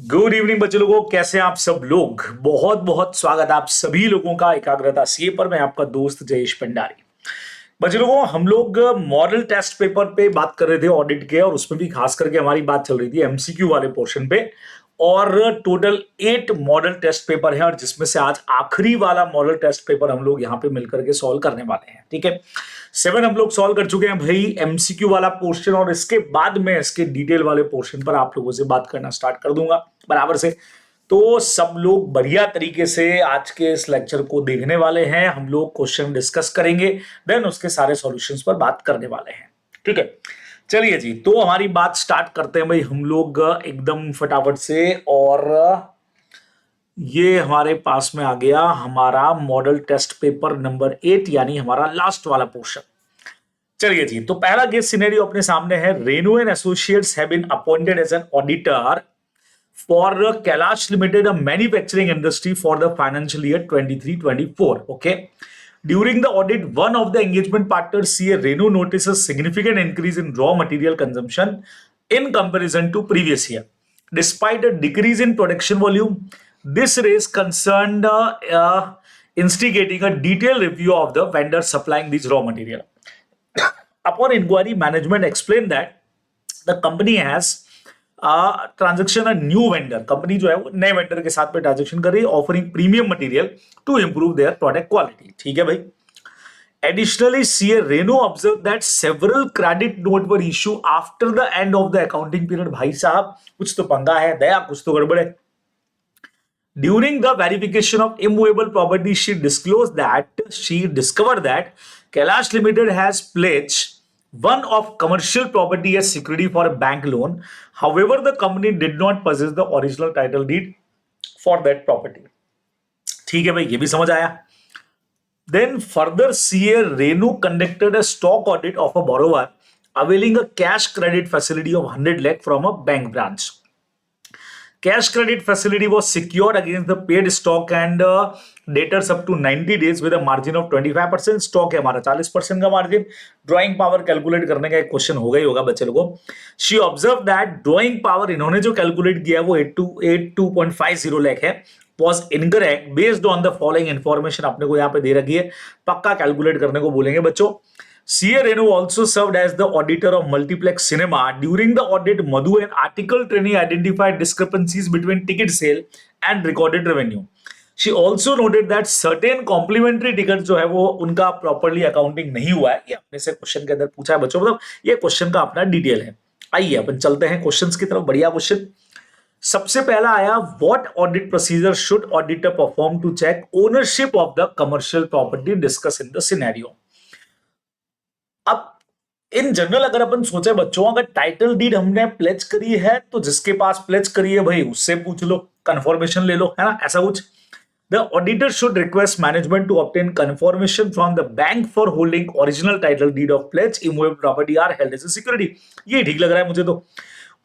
Good evening बच्चे लोगों, कैसे हैं आप सब लोग। बहुत बहुत स्वागत आप सभी लोगों का एकाग्रता सीए पर। मैं आपका दोस्त जयेश भंडारी। बच्चे लोगों, हम लोग मॉडल टेस्ट पेपर पे बात कर रहे थे ऑडिट के, और उसमें भी खास करके हमारी बात चल रही थी एमसीक्यू वाले पोर्शन पे। और टोटल 8 मॉडल टेस्ट पेपर है, और जिसमें से आज आखिरी वाला मॉडल टेस्ट पेपर हम लोग यहाँ पे मिलकर के सॉल्व करने वाले हैं। ठीक है, 7 हम लोग सॉल्व कर चुके हैं भाई एमसीक्यू वाला पोर्शन, और इसके बाद में इसके डिटेल वाले पोर्शन पर आप लोगों से बात करना स्टार्ट कर दूंगा बराबर से। तो सब लोग बढ़िया तरीके से आज के इस लेक्चर को देखने वाले हैं। हम लोग क्वेश्चन डिस्कस करेंगे, देन उसके सारे सॉल्यूशंस पर बात करने वाले हैं। ठीक है, चलिए जी, तो हमारी बात स्टार्ट करते हैं भाई हम लोग एकदम फटाफट से। और ये हमारे पास में आ गया हमारा मॉडल टेस्ट पेपर नंबर 8, यानी हमारा लास्ट वाला पोर्शन। चलिए जी, तो पहला केस सिनेरियो अपने सामने है। Renu and associates have been appointed as an auditor for Kailash Limited, a manufacturing industry for the financial year 23-24. Okay. During the audit, one of the engagement partners, CA Renu, notices significant increase in raw material consumption in comparison to previous year. Despite a decrease in production volume, this raised concern, instigating a detailed review of the vendor supplying these raw material. Upon inquiry, management explained that the company has transaction a new vendor, company जो है वो नए vendor के साथ में transaction कर रही है, offering premium material to improve their product quality. ठीक है भाई। Additionally, CA Renu observed that several credit note were issued after the end of the accounting period. भाई साहब, कुछ तो पंगा है दया, कुछ तो गड़बड़ है। During the verification of immovable property, she discovered that Kailash Limited has pledged one of commercial property as security for a bank loan. However, the company did not possess the original title deed for that property. ठीक है भाई, ये भी समझ आया। Then further, CA Renu conducted a stock audit of a borrower availing a cash credit facility of 100 lakh from a bank branch. Cash credit facility was secured against the paid stock and debtors up to 90 days with a margin of 25%. Stock है हमारा 40% का margin. Drawing power calculate करने का एक question हो गई होगा बच्चे लोगों। She observe that drawing power इन्होंने जो कैलकुलेट किया है वो 82.50 लाख है, was incorrect based on the following information। अपने को यहाँ पे दे रखी है, पक्का कैलकुलेट करने को बोलेंगे बच्चों। CA Renu also served as the auditor of Multiplex Cinema. During the audit, Madhu and article trainee identified discrepancies between ticket sale and recorded revenue. She also noted that certain complimentary tickets जो है वो उनका properly accounting नहीं हुआ है। ये अपने से क्वेश्चन के अंदर पूछा है बच्चों, मतलब ये क्वेश्चन का अपना डिटेल है। आइए अपन चलते हैं क्वेश्चंस की तरफ। बढ़िया क्वेश्चन। सबसे पहला आया, what audit procedure should auditor perform to check ownership of the commercial property discuss in the scenario. अब इन जनरल अगर अपन सोचे बच्चों, अगर टाइटल डीड हमने प्लेज करी है तो जिसके पास प्लेज करी है भाई उससे पूछ लो, कंफर्मेशन ले लो, है ना, ऐसा कुछ। The auditor should request management to obtain confirmation from the bank for holding original title deed of pledge immovable property are held as a security. ये ठीक लग रहा है मुझे तो।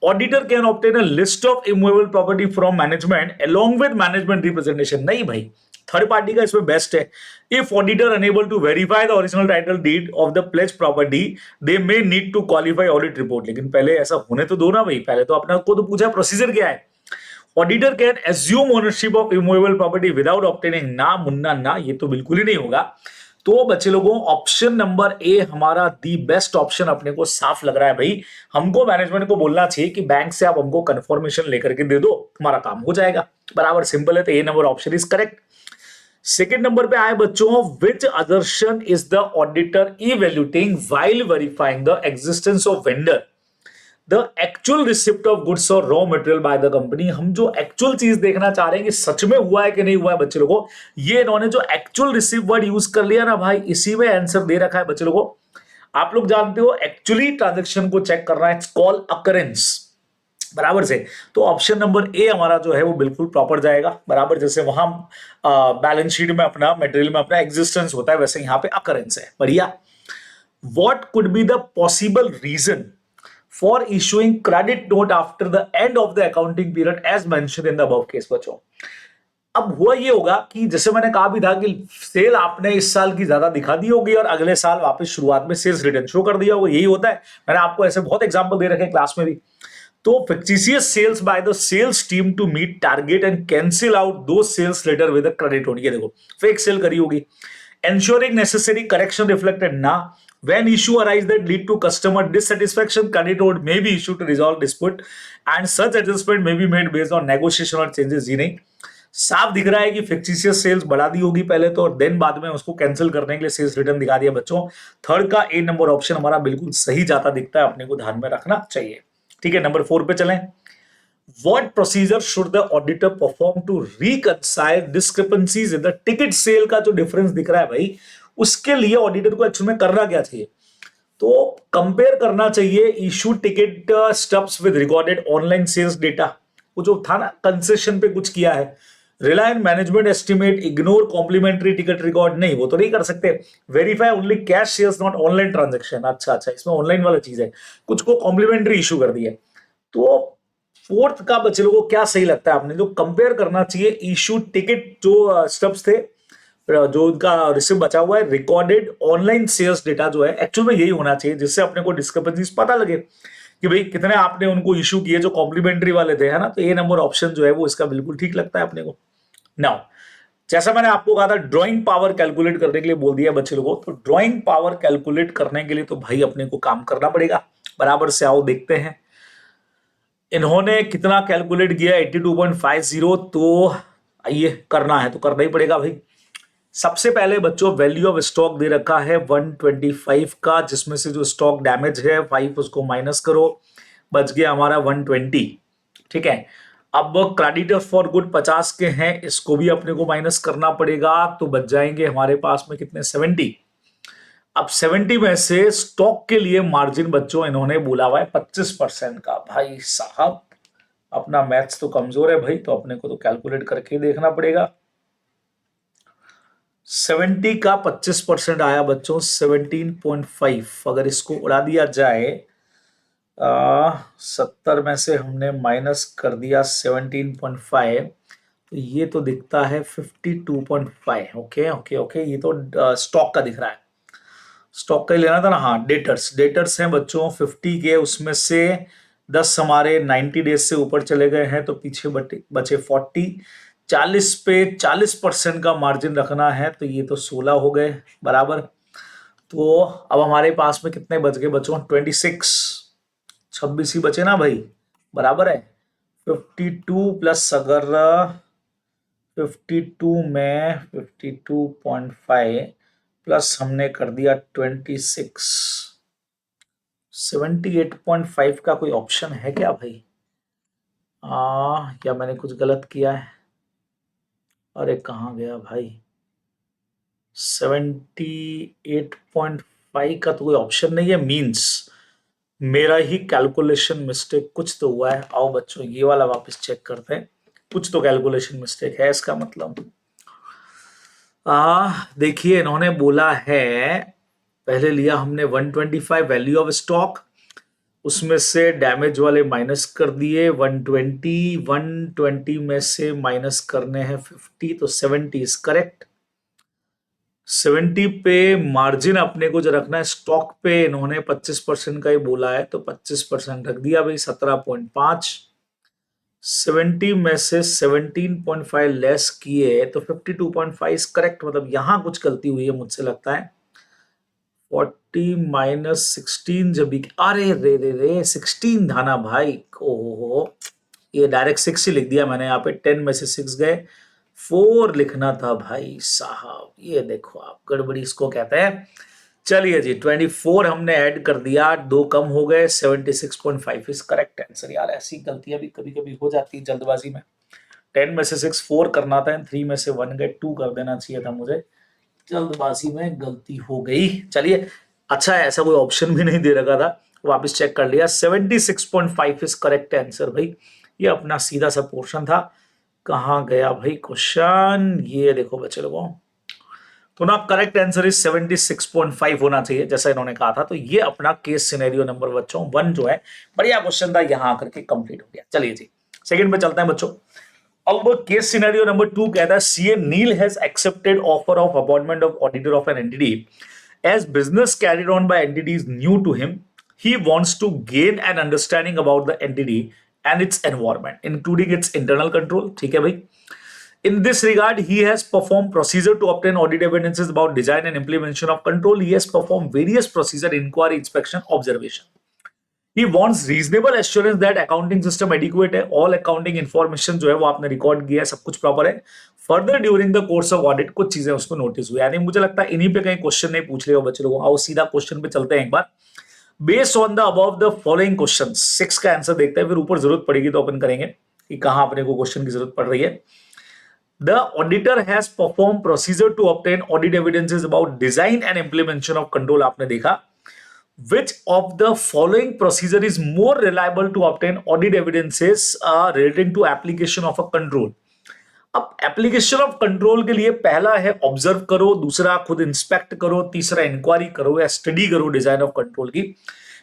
Auditor can obtain a list of immovable property from management along with management representation. नहीं भाई, third party का इसमें बेस्ट है। If auditor unable to verify the original title deed of the pledge property, they may need to qualify audit report. लेकिन पहले ऐसा होने तो दो ना भाई, पहले तो अपना को तो पूछा प्रोसीजर क्या है। Auditor can assume ownership of immovable property without obtaining, ना मुन्ना ना, ये तो बिल्कुल ही नहीं होगा। तो बच्चे लोगों, ऑप्शन नंबर ए हमारा दी बेस्ट ऑप्शन अपने को साफ लग रहा है भाई। हमको मैनेजमेंट को बोलना चाहिए कि बैंक से आप हमको कंफर्मेशन लेकर के दे दो, हमारा काम हो जाएगा। बराबर सिंपल है, तो A number option is correct. Second number पे आए बच्चों, which assertion is the auditor evaluating while verifying the existence of vendor the actual receipt of goods और raw material by the company. हम जो एक्चुअल चीज देखना चाह रहे हैं कि सच में हुआ है कि नहीं हुआ है बच्चे लोगों, ये इन्होंने जो एक्चुअल रिसिप्ट वर्ड यूज कर लिया ना भाई, इसी में आंसर दे रखा है बच्चे लोगों। आप लोग जानते हो एक्चुअली ट्रांजेक्शन को चेक करना है, इट्स कॉल्ड अकरेंस। बराबर से, तो ऑप्शन नंबर ए हमारा जो है वो बिल्कुल प्रॉपर जाएगा। बराबर, जैसे वहां बैलेंस शीट में अपना मटेरियल में अपना एग्जिस्टेंस होता है, वैसे यहाँ पे अकरेंस है। बढ़िया। What could be the possible reason for issuing credit note after the end of the accounting period as mentioned in the above case बच्चों। अब हुआ ये होगा कि जैसे मैंने कहा भी था कि सेल आपने इस साल की ज्यादा दिखा दी होगी और अगले साल वापस शुरुआत में सेल्स रिटर्न शो कर दिया होगा, यही होता है। मैंने आपको ऐसे बहुत एग्जांपल दे रखे क्लास में भी। तो fictitious sales by the sales team to meet target and cancel out those sales later with a credit note. ये देखो फेक सेल करी होगी. Ensuring necessary correction reflected ना. When issue arise that lead to customer dissatisfaction, credit note may be issued to resolve dispute and such adjustment may be made based on negotiation और changes. जी नहीं, साफ दिख रहा है कि फिक्टिशियस सेल्स बढ़ा दी होगी पहले तो, और देन बाद में उसको कैंसिल करने के लिए सेल्स रिटर्न दिखा दिया बच्चों. थर्ड का ए नंबर ऑप्शन हमारा बिल्कुल सही जाता दिखता है, अपने को ध्यान में रखना चाहिए. ठीक है, नंबर 4 पे चलें. What procedure should the auditor perform to reconcile discrepancies in the ticket sale का जो डिफरेंस दिख रहा है भाई, उसके लिए ऑडिटर को एक्चुअल में करना क्या चाहिए? तो कंपेयर करना चाहिए issue ticket stubs with recorded online sales data. वो जो था ना, कंसेशन पे कुछ किया है, rely on management estimate, ignore complimentary ticket record, नहीं वो तो नहीं कर सकते. Verify only cash sales not online transaction. अच्छा, इसमें ऑनलाइन वाला चीज है, कुछ को कॉम्प्लीमेंट्री इशू कर दिया. तो फोर्थ का बच्चे लोगों को क्या सही लगता है? आपने जो कंपेयर करना चाहिए इशू टिकट जो स्टब्स थे, जो उनका रिसिप्ट बचा हुआ है, रिकॉर्डेड ऑनलाइन सेल्स डेटा जो है, एक्चुअल में यही होना चाहिए जिससे अपने को डिस्क्रिपेंसीज पता लगे कि भाई कितने आपने उनको इशू किए जो कॉम्प्लीमेंट्री वाले थे, है ना. तो ए नंबर ऑप्शन जो है वो इसका बिल्कुल ठीक लगता है अपने को. नाउ जैसा मैंने आपको कहा था ड्राइंग पावर कैलकुलेट करने के लिए बोल दिया बच्चे लोगों, तो ड्राइंग पावर कैलकुलेट करने के लिए तो भाई अपने को काम करना पड़ेगा. बराबर से आओ देखते हैं इन्होंने कितना कैलकुलेट किया, 82.50. तो आइए करना है तो करना ही पड़ेगा भाई. सबसे पहले बच्चों वैल्यू ऑफ स्टॉक दे रखा है 125 का, जिसमें से जो स्टॉक डैमेज है 5 उसको माइनस करो, बच गया हमारा 120. ठीक है, अब क्रेडिटर फॉर गुड 50 के हैं, इसको भी अपने को माइनस करना पड़ेगा, तो बच जाएंगे हमारे पास में कितने, 70. अब 70 में से स्टॉक के लिए मार्जिन बच्चों इन्होंने बोला हुआ है 25% का. भाई साहब अपना मैथ्स तो कमजोर है भाई, तो अपने को तो कैलकुलेट करके देखना पड़ेगा. 70 का 25% आया बच्चों 17.5. अगर इसको उड़ा दिया जाए 70 में से हमने माइनस कर दिया 17.5, तो ये तो दिखता है 52.5. ओके, ये तो स्टॉक का दिख रहा है. स्टॉक का ही लेना था ना. हाँ, डेटर्स हैं बच्चों 50 के, उसमें से 10 हमारे 90 डेज से ऊपर चले गए हैं, तो पीछे बचे 40. 40 पे 40% का मार्जिन रखना है, तो ये तो 16 हो गए बराबर. तो अब हमारे पास में कितने बच गए बच्चों, 26 ही बचे ना भाई, बराबर है 52 प्लस, अगर 52 में 52.5 प्लस हमने कर दिया 26, 78.5 का कोई ऑप्शन है क्या भाई? या मैंने कुछ गलत किया है? अरे कहाँ गया भाई, 78.5 का तो कोई ऑप्शन नहीं है. मींस मेरा ही कैलकुलेशन मिस्टेक कुछ तो हुआ है. आओ बच्चों ये वाला वापस चेक करते हैं, कुछ तो कैलकुलेशन मिस्टेक है इसका मतलब. देखिए इन्होंने बोला है, पहले लिया हमने 125 वैल्यू ऑफ स्टॉक, उसमें से डैमेज वाले माइनस कर दिए 120 में से माइनस करने हैं 50, तो 70 इज करेक्ट. 70 पे मार्जिन अपने को जो रखना है स्टॉक पे, इन्होंने 25% का ही बोला है, तो 25% रख दिया भाई 17.5. 70 में से 17.5 लेस किए तो 52.5 करेक्ट. मतलब यहां कुछ गलती हुई है मुझसे लगता है. 40 माइनस 16 जब भी, अरे रे 16 था ना भाई, ओहो ये डायरेक्ट 6 ही लिख दिया मैंने यहाँ पे. 10 में से 6 गए, 4 लिखना था भाई साहब. ये देखो आप गड़बड़ी इसको कहते हैं. चलिए जी 24 हमने ऐड कर दिया, 2 कम हो गए, 76.5 इज करेक्ट आंसर. यार ऐसी गलतियां भी कभी कभी हो जाती है जल्दबाजी में. 10 में से 6 4 करना था, 3 में से 1 गए, 2 कर देना चाहिए था मुझे, जल्दबाजी में गलती हो गई. चलिए अच्छा है ऐसा कोई ऑप्शन भी नहीं दे रखा था, वापस चेक कर लिया. 76.5 इज करेक्ट आंसर भाई. ये अपना सीधा सा पोर्शन था. कहाँ गया भाई क्वेश्चन, ये देखो बच्चे लोगों, तो ना करेक्ट आंसर इज 76.5 होना चाहिए जैसा इन्होंने कहा था. तो ये अपना केस सिनेरियो नंबर बच्चों 1 जो है, बढ़िया क्वेश्चन था, यहां आकर के कंप्लीट हो गया. चलिए जी सेकंड पे चलते हैं बच्चों. अब केस सिनेरियो नंबर 2 कहता है CA Neel has accepted offer of appointment of auditor of an entity as business carried on by entities new to him. he wants to gain an understanding about the entity and its environment including its internal control. ठीक है भाई. In this regard, he has performed procedure to obtain audit evidences about design and implementation of control. He has performed various procedure, inquiry, inspection, observation. He wants reasonable assurance that accounting system adequate है, all accounting information जो है वो आपने record किया है, सब कुछ proper है. Further during the course of audit कुछ चीजें उसको नोटिस हुई. यानी मुझे लगता है इन्हीं पे कहीं क्वेश्चन नहीं पूछ रहे हो बच्चे लोगों. आओ सीधा क्वेश्चन पे चलते हैं एक बार. Based on the above the following question 6 का आंसर देखते हैं, फिर ऊपर जरूरत पड़ेगी तो अपन करेंगे कि कहां अपने को क्वेश्चन की जरूरत पड़ रही है. The auditor has performed procedure to obtain audit evidences about design and implementation of control. आपने देखा. Which of the following procedure is more reliable to obtain audit evidences relating to application of a control? अब application of control के लिए पहला है observe करो, दूसरा खुद इंस्पेक्ट करो, तीसरा इंक्वायरी करो या स्टडी करो डिजाइन ऑफ कंट्रोल की.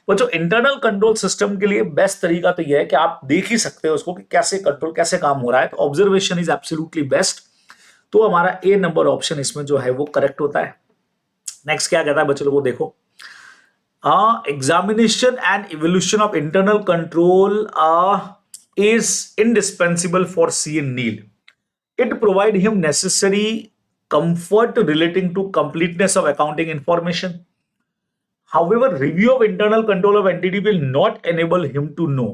वो जो इंटरनल कंट्रोल सिस्टम के लिए बेस्ट तरीका तो यह है कि आप देख ही सकते हो उसको कि कैसे कंट्रोल कैसे काम हो रहा है. तो ऑब्जर्वेशन इज एब्सोल्युटली बेस्ट. तो हमारा ए नंबर ऑप्शन इसमें जो है वो करेक्ट होता है. नेक्स्ट क्या कहता है बच्चों लोगों, देखो. Examination and evaluation of internal control is indispensable for C. Neil. It provide him necessary comfort relating to completeness of accounting information. However, review of internal control of entity will not enable him to know.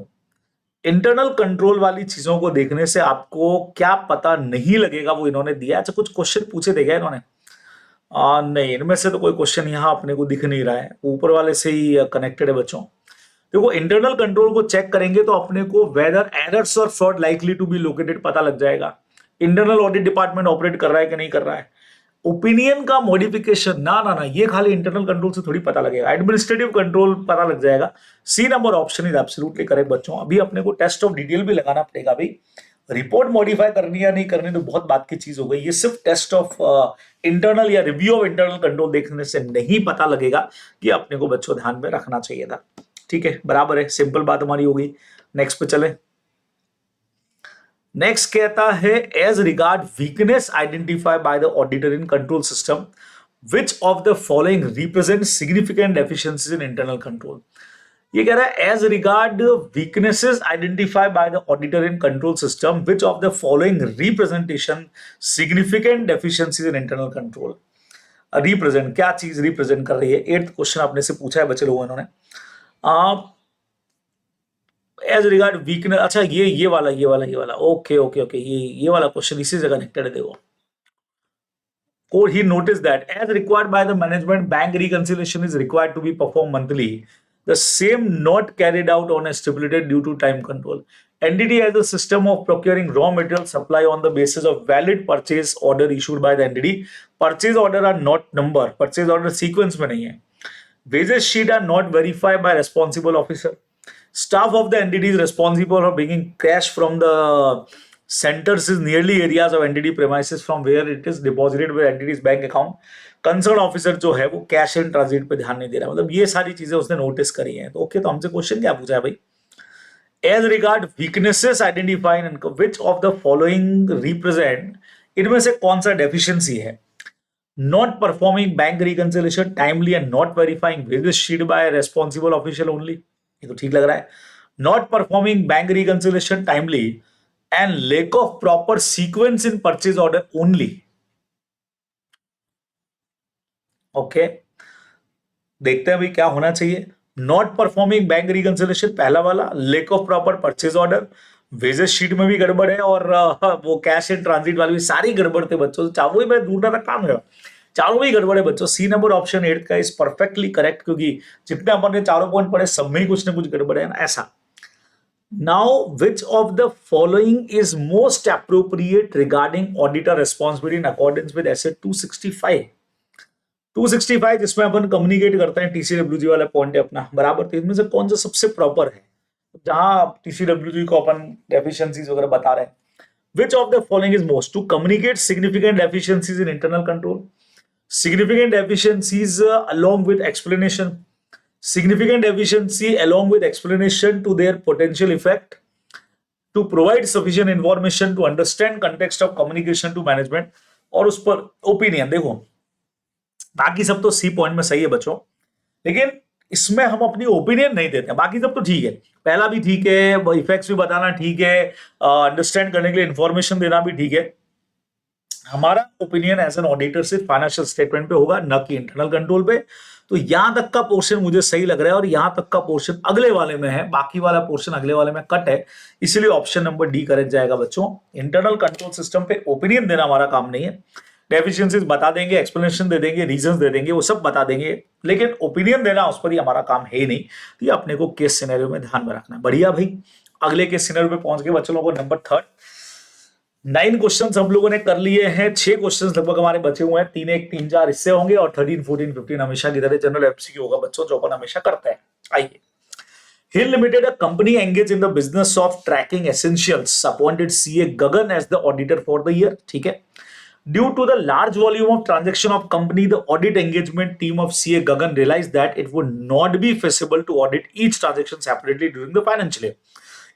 Internal control वाली चीजों को देखने से आपको क्या पता नहीं लगेगा वो इन्होंने दिया. अच्छा कुछ क्वेश्चन पूछे थे क्या इन्होंने? नहीं, इनमें से तो कोई क्वेश्चन यहाँ अपने को दिख नहीं रहा है, ऊपर वाले से ही कनेक्टेड है बच्चों. देखो इंटरनल कंट्रोल को चेक करेंगे तो अपने को वेदर एरर्स और fraud likely to be located पता लग जाएगा. इंटरनल ऑडिट डिपार्टमेंट ऑपरेट कर रहा है कि नहीं कर रहा है. ओपिनियन का मॉडिफिकेशन ना ना ना ये खाली इंटरनल कंट्रोल से थोड़ी पता लगेगा. एडमिनिस्ट्रेटिव कंट्रोल पता लग जाएगा. C number option is absolutely correct बच्चों. अभी अपने को टेस्ट ऑफ डिटेल भी लगाना पड़ेगा भाई. रिपोर्ट मॉडिफाई करनी या नहीं करनी तो बहुत बात की चीज हो गई. ये सिर्फ टेस्ट ऑफ इंटरनल या रिव्यू ऑफ इंटरनल कंट्रोल देखने से नहीं पता लगेगा कि अपने को बच्चों ध्यान में रखना चाहिए था. ठीक है, बराबर है, सिंपल बात हमारी हो गई. नेक्स्ट पे चले. नेक्स्ट कहता है as regard weakness identify by the auditor in control system which of the following represent significant deficiencies in internal control. ये कह रहा है as regard weaknesses identify by the auditor in control system which of the following representation significant deficiencies in internal control. Represent क्या चीज represent कर रही है? 8th question आपने से पूछा है बच्चे लोगों इन्होंने. As regard weakness. अच्छा ये वाला ओके ओके ओके ये वाला क्वेश्चन इसी से कनेक्टेड है. देखो or he noticed that as required by the management bank reconciliation is required to be performed monthly, the same not carried out on a stipulated due to time control. Entity has a system of procuring raw material supply on the basis of valid purchase order issued by the entity. Purchase order are not number, purchase order sequence में नहीं है. Wages sheet are not verified by responsible officer. Staff of the entity is responsible for bringing cash from the centers is nearly areas of entity premises from where it is deposited with entity's bank account. Concern officer जो है वो cash in transit पे ध्यान नहीं दे रहा. मतलब ये सारी चीजें उसने नोटिस करी हैं. तो ओके, तो हमसे क्वेश्चन क्या पूछा है भाई? As regard weaknesses identify which of the following represent, इनमें से कौन सा डेफिशिएंसी है? Not performing bank reconciliation timely and not verifying wages sheet by responsible official only. ये तो ठीक लग रहा है. Not performing bank reconciliation timely and lack of proper sequence in purchase order only. Okay, देखते हैं भाई क्या होना चाहिए. Not performing bank reconciliation पहला वाला, lack of proper purchase order, wages sheet में भी गड़बड़ है और वो कैश इन ट्रांजिट वाली भी सारी गड़बड़ थे बच्चों. चारों ही मैं ढूंढ रहा काम है, चारों ही गड़बड़ है बच्चों. सी नंबर ऑप्शन 8 का इज परफेक्टली करेक्ट, क्योंकि जितने अपन ने चारों पॉइंट पढ़े सब में ही कुछ ना कुछ गड़बड़ है ना ऐसा. Now, which of the following is most appropriate regarding auditor responsibility in accordance with SA 265? 265 जिसमें अपन कम्युनिकेट करते हैं TCWG वाला पॉइंट है अपना, बराबर. तो इनमें से कौन सा सबसे प्रॉपर है जहां TCWG को अपन डेफिशिएंसीज वगैरह बता रहे हैं? Which of the following is most to communicate significant deficiencies in internal control, significant deficiencies along with explanation, significant deficiency along with explanation to their potential effect, to provide sufficient information to understand context of communication to management, और उस पर opinion. देखो बाकी सब तो C point में सही है बच्चों, लेकिन इसमें हम अपनी ओपिनियन नहीं देते, बाकी सब तो ठीक है, पहला भी ठीक है, इफेक्ट्स भी बताना ठीक है, अंडरस्टैंड करने के लिए इंफॉर्मेशन देना भी ठीक है। हमारा ओपिनियन एज एन ऑडिटर सिर्फ फाइनेंशियल स्टेटमेंट पे होगा, न कि इंटरनल कंट्रोल पे। तो यहां तक का पोर्शन मुझे सही लग रहा है और यहां तक का पोर्शन अगले वाले में है, बाकी वाला पोर्शन अगले वाले में कट है, इसलिए ऑप्शन नंबर डी करेक्ट जाएगा बच्चों। इंटरनल कंट्रोल सिस्टम पे ओपिनियन देना हमारा काम नहीं है, डेफिशिएंसीज बता देंगे, एक्सप्लेनेशन दे देंगे, रीजंस दे देंगे, वो सब बता देंगे, लेकिन ओपिनियन देना उस पर ही हमारा काम है ही नहीं। तो ये अपने को केस सिनेरियो में ध्यान में रखना है। बढ़िया भाई, अगले केस सिनेरियो पे पहुंच गए बच्चों लोगों को। नंबर थर्ड, 9 क्वेश्चन हम लोगों ने कर लिए हैं, 6 क्वेश्चन लगभग हमारे बचे हुए हैं, 3 1 3 4 इससे होंगे और 13 14 15 हमेशा की तरह जनरल एमसीक्यू होगा बच्चों, जो अपन हमेशा करते हैं। आइए, Hill Limited, a company engaged in the business of tracking essentials, appointed CA Gagan as the auditor for the year. ठीक है, due to the large volume of transaction of company, the audit engagement team of CA Gagan realized that it would not be feasible to audit each transaction separately during the financial year.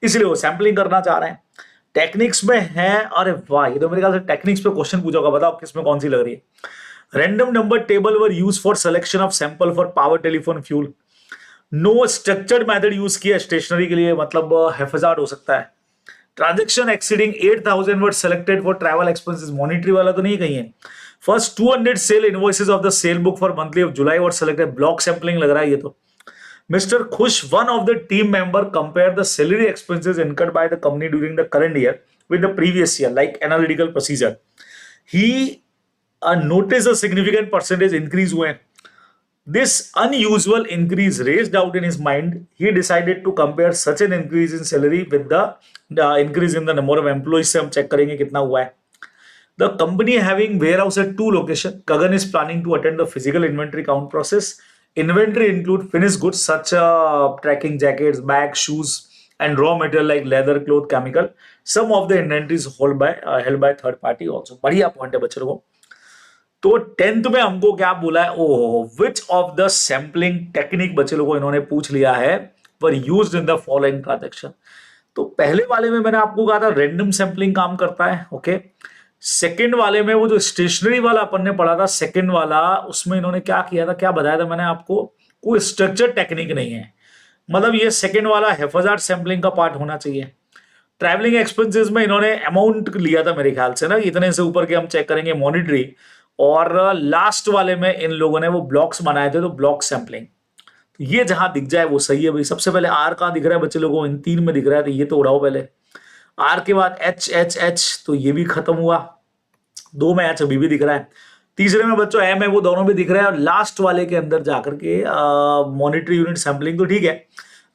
इसलिए वो sampling करना चाह रहे हैं। Techniques में है, अरे वाह, ये तो मेरे ख्याल से टेक्निक्स पे क्वेश्चन पूछा होगा, बताओ किसमें कौन सी लग रही है। Random number table were use for selection of sample for power telephone fuel. No structured method use किया स्टेशनरी के लिए, मतलब हेफाजात हो सकता है। Transaction exceeding 8,000 were selected for travel expenses, monetary वाला तो नहीं कहीं है। First 200 sale invoices of the sale book for monthly of July were selected, block sampling लग रहा है ये तो। Mr. Khush, one of the team member, compared the salary expenses incurred by the company during the current year with the previous year, like analytical procedure. He noticed a significant percentage increase हुए। This unusual increase raised doubt in his mind. He decided to compare such an increase in salary with the increase in the number of employees. से हम check करेंगे कितना हुआ है। The company having warehouse at 2 locations, Gagan is planning to attend the physical inventory count process. Inventory include finished goods such tracking jackets, bags, shoes, and raw material like leather, cloth, chemical. Some of the inventories held by third party also. बढ़िया point है बच्चों को। तो 10th में हमको क्या बोला है, ओहो, विच ऑफ द सैम्पलिंग टेक्निक बच्चे लोगों इन्होंने पूछ लिया है, were used in the following transaction. तो पहले वाले में मैंने आपको कहा था रैंडम सैम्पलिंग काम करता है, ओके। सेकंड वाले में वो जो स्टेशनरी वाला अपन ने पढ़ा था, सेकंड वाला, उसमें इन्होंने क्या किया था, क्या बताया था मैंने आपको, कोई स्ट्रक्चर टेक्निक नहीं है, मतलब ये सेकंड वाला हेफाजात सैम्पलिंग का पार्ट होना चाहिए। ट्रैवलिंग एक्सपेंसेस में इन्होंने अमाउंट लिया था मेरे ख्याल से ना, इतने से ऊपर के हम चेक करेंगे मॉनिटरी, और लास्ट वाले में इन लोगों ने वो ब्लॉक्स बनाए थे, तो ब्लॉक सैम्पलिंग। तो ये जहां दिख जाए वो सही है भाई। सबसे पहले आर कहां दिख रहा है बच्चे लोगों, इन 3 में दिख रहा है, तो ये तो उड़ाओ पहले। आर के बाद एच एच एच, तो ये भी खत्म हुआ। 2 में एच अभी भी दिख रहा है, तीसरे में बच्चों एम है, वो दोनों भी दिख रहे हैं, और लास्ट वाले के अंदर जाकर के मॉनिटरी यूनिट सैम्पलिंग, तो ठीक है।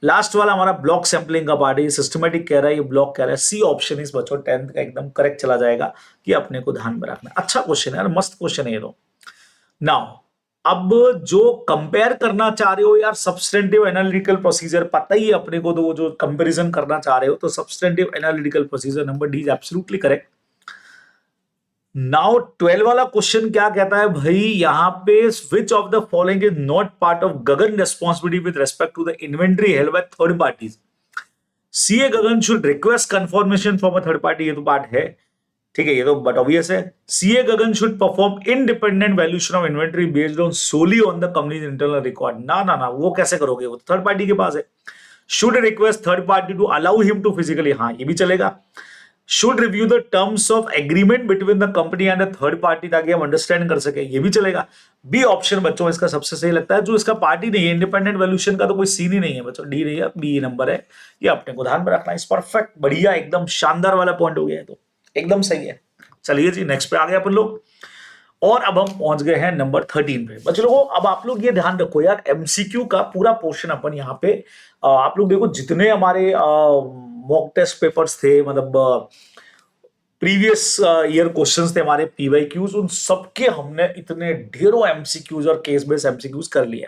लास्ट वाला हमारा ब्लॉक सैम्पलिंग का पार्ट है, ये सिस्टमेटिक कह रहा है, ये ब्लॉक कह रहा है। सी ऑप्शन इस बच्चों 10th का एकदम करेक्ट चला जाएगा, कि अपने को ध्यान में रखना। अच्छा क्वेश्चन है यार, मस्त क्वेश्चन है ये तो। नाउ अब जो कंपेयर करना चाह रहे हो यार, सब्सटेंटिव एनालिटिकल प्रोसीजर पता ही है अपने को, तो वो जो कंपैरिजन करना चाह रहे हो, तो substantive analytical procedure number D is absolutely correct. Now 12 वाला क्वेश्चन क्या कहता है भाई, यहां पे which of the following is not part of Gagan responsibility with respect to the inventory held by third parties. CA Gagan should request confirmation from a third party, ये तो part है, ठीक है, ये तो बट ऑब्वियस है। CA Gagan should perform independent valuation of inventory based on solely on the company's internal record. ना ना ना, वो कैसे करोगे, वो थर्ड पार्टी के पास है। Should request third party to allow him to physically, हाँ ये भी चलेगा। Should review the terms of agreement between the company and the third party, ताकि हम अंडरस्टैंड कर सके, ये भी चलेगा। बी ऑप्शन बच्चों इसका सबसे सही लगता है, जो इसका पार्टी नहीं है, इंडिपेंडेंट वैल्यूएशन का तो कोई सीन ही नहीं है बच्चों, डी नहीं है, बी नंबर है, ये अपने को ध्यान में रखना है। इस परफेक्ट, बढ़िया, एकदम शानदार वाला पॉइंट हो गया है, तो एकदम सही है। चलिए जी, नेक्स्ट पे आ गए अपन लोग, और अब हम पहुंच गए हैं नंबर 13 पे बच्चों लोगों। अब आप लोग ये ध्यान रखो यार, एमसीक्यू का पूरा पोर्शन अपन यहाँ पे, आप लोग देखो जितने हमारे मॉक टेस्ट पेपर्स थे, मतलब प्रीवियस ईयर क्वेश्चंस थे हमारे पीवाईक्यूज, उन सबके हमने इतने ढेरों एमसीक्यूज और केस बेस्ड एमसीक्यूज कर लिए।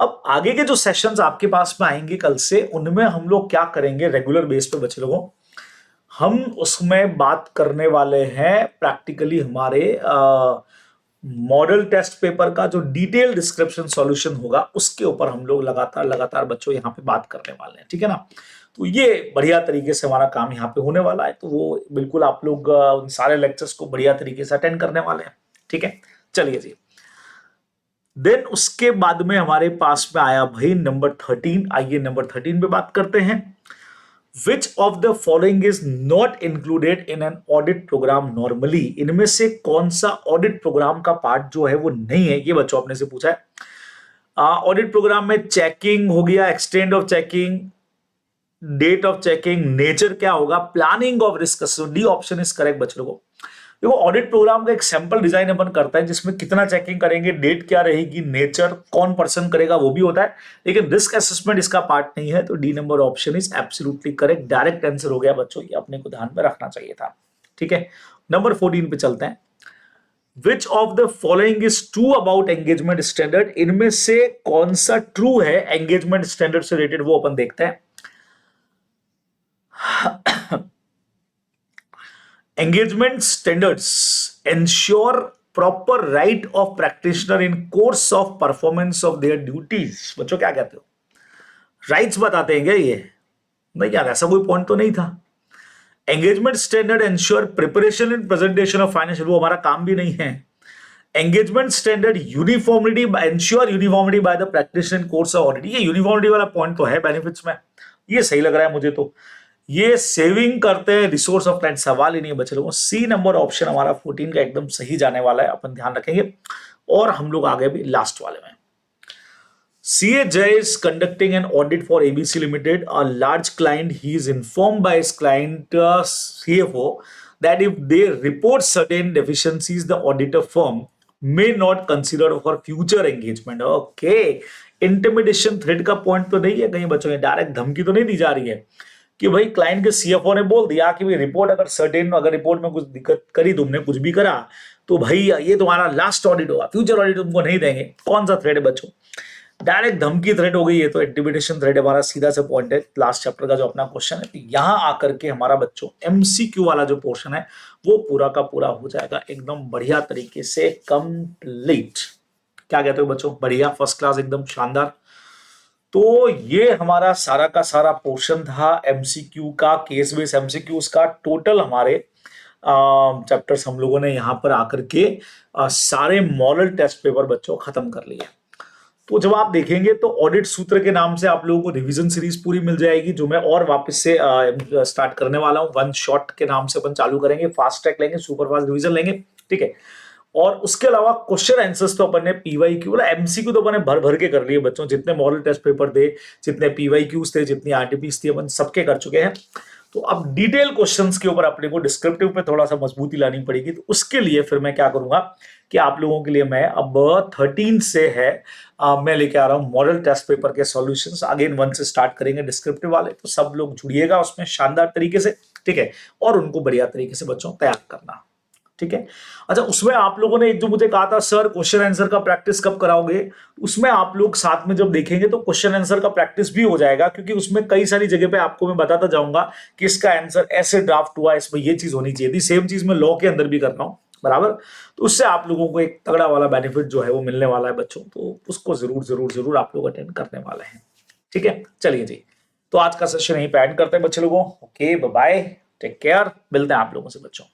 अब आगे के जो सेशंस आपके पास में आएंगे कल से, उनमें हम लोग क्या करेंगे, रेगुलर बेस पे बच्चे लोगों, हम उसमें बात करने वाले हैं प्रैक्टिकली हमारे मॉडल टेस्ट पेपर का जो डिटेल डिस्क्रिप्शन सॉल्यूशन होगा, उसके ऊपर हम लोग लगातार बच्चों यहाँ पे बात करने वाले हैं, ठीक है ना। तो ये बढ़िया तरीके से हमारा काम यहाँ पे होने वाला है, तो वो बिल्कुल आप लोग उन सारे लेक्चर्स को बढ़िया तरीके से अटेंड करने वाले हैं, ठीक है। चलिए जी, देन उसके बाद में हमारे पास में आया भाई नंबर 13। आइए नंबर 13 पे बात करते हैं। Which of the following is not included in an audit program normally, इनमें से कौन सा ऑडिट प्रोग्राम का पार्ट जो है वो नहीं है, ये बच्चों आपने से पूछा है। ऑडिट प्रोग्राम में चेकिंग हो गया, extent of checking, date of checking, nature क्या होगा, planning of risk. D option is correct बच्चों को। देखो ऑडिट प्रोग्राम का एक सैंपल डिजाइन अपन करता है जिसमें कितना चेकिंग करेंगे, डेट क्या रहेगी, नेचर कौन पर्सन करेगा वो भी होता है, लेकिन रिस्क असेसमेंट इसका पार्ट नहीं है। तो D number option is absolutely correct, direct answer हो गया बच्चों, ये अपने को ध्यान में रखना चाहिए था। ठीक है, नंबर 14 पे चलते हैं। Which of the following is true about engagement standard, इनमें से कौन सा ट्रू है एंगेजमेंट स्टैंडर्ड से रिलेटेड, वो अपन देखते हैं। Engagement standards ensure proper right of practitioner in course of performance of their duties। बच्चों क्या कहते हो, राइट्स बताते हैं क्या ये? नहीं यार, ऐसा कोई पॉइंट तो नहीं था। Engagement standard ensure preparation and presentation of financial, वो हमारा काम भी नहीं है। Engagement standard uniformity ensure uniformity by the practitioner in course of audit, ये यूनिफॉर्मिटी वाला पॉइंट तो है बेनिफिट्स में, ये सही लग रहा है मुझे। तो ये सेविंग करते हैं रिसोर्स ऑफ क्लाइंट, सवाल ही नहीं बचे लोगों। सी नंबर ऑप्शन हमारा 14 का एकदम सही जाने वाला है, अपन ध्यान रखेंगे। और हम लोग आगे भी लास्ट वाले में। CA Jay is conducting an audit for ABC Limited, a large client. He is informed by his client CFO that if they report certain deficiencies, the auditor firm may not consider for future engagement. Okay, intimidation threat का point तो नहीं है कहीं बच्चों में, direct धमकी तो नहीं दी जा रही है कि भाई क्लाइंट के सीएफओ ने बोल दिया कि भाई रिपोर्ट अगर सर्टेन, अगर रिपोर्ट में कुछ दिक्कत करी, तुमने कुछ भी करा तो भाई ये तुम्हारा लास्ट ऑडिट होगा, फ्यूचर ऑडिट तुमको नहीं देंगे। कौन सा थ्रेड है बच्चों? डायरेक्ट धमकी थ्रेड हो गई है, तो इंटिमिडेशन थ्रेड हमारा सीधा से पॉइंट है लास्ट चैप्टर का जो अपना क्वेश्चन है। तो यहां आकर के हमारा बच्चों एमसीक्यू वाला जो पोर्शन है वो पूरा का पूरा हो जाएगा एकदम बढ़िया तरीके से कंप्लीट। क्या कहते हो बच्चों? बढ़िया, फर्स्ट क्लास, एकदम शानदार। तो ये हमारा सारा का सारा पोर्शन था एमसीक्यू का, केस बेस एमसीक्यूज का। टोटल हमारे चैप्टर्स हम लोगों ने यहाँ पर आकर के सारे मॉडल टेस्ट पेपर बच्चों खत्म कर लिए। तो जब आप देखेंगे तो ऑडिट सूत्र के नाम से आप लोगों को रिवीजन सीरीज पूरी मिल जाएगी, जो मैं और वापस से स्टार्ट करने वाला हूँ। वन शॉट के नाम से अपन चालू करेंगे, फास्ट ट्रैक लेंगे, सुपर फास्ट रिवीजन लेंगे। ठीक है, और उसके अलावा क्वेश्चन आंसर्स तो अपन ने पीवाईक्यू, एमसीक्यू तो अपन ने भर भर के कर लिए बच्चों। जितने मॉडल टेस्ट पेपर थे, जितने पीवाईक्यूज थे, जितनी आरटीपीस थी, अपन सबके कर चुके हैं। तो अब डिटेल क्वेश्चंस के ऊपर अपने को डिस्क्रिप्टिव पे थोड़ा सा मजबूती लानी पड़ेगी। तो उसके लिए फिर मैं क्या करूंगा कि आप लोगों के लिए मैं अब 13 से है मैं लेके आ रहा हूं मॉडल टेस्ट पेपर के सॉल्यूशंस। अगेन 1 से स्टार्ट करेंगे डिस्क्रिप्टिव वाले, तो सब लोग जुड़िएगा उसमें शानदार तरीके से। ठीक है, और उनको बढ़िया तरीके से बच्चों तैयार करना। ठीक है, अच्छा उसमें आप लोगों ने एक जो मुझे कहा था सर क्वेश्चन आंसर का प्रैक्टिस कब कराओगे, उसमें आप लोग साथ में जब देखेंगे तो क्वेश्चन आंसर का प्रैक्टिस भी हो जाएगा, क्योंकि उसमें कई सारी जगह पे आपको मैं बताता जाऊंगा कि इसका आंसर ऐसे ड्राफ्ट हुआ, इसमें ये चीज होनी चाहिए थी। सेम चीज मैं लॉ के अंदर भी कर रहा हूं, बराबर। तो उससे आप लोगों को एक तगड़ा वाला बेनिफिट जो है वो मिलने वाला है बच्चों, तो उसको जरूर जरूर जरूर आप लोग अटेंड करने वाले हैं। ठीक है, चलिए जी, तो आज का सेशन यहीं पे एंड करते हैं बच्चे लोगों। Okay, bye bye, take care, मिलते हैं आप लोगों से बच्चों।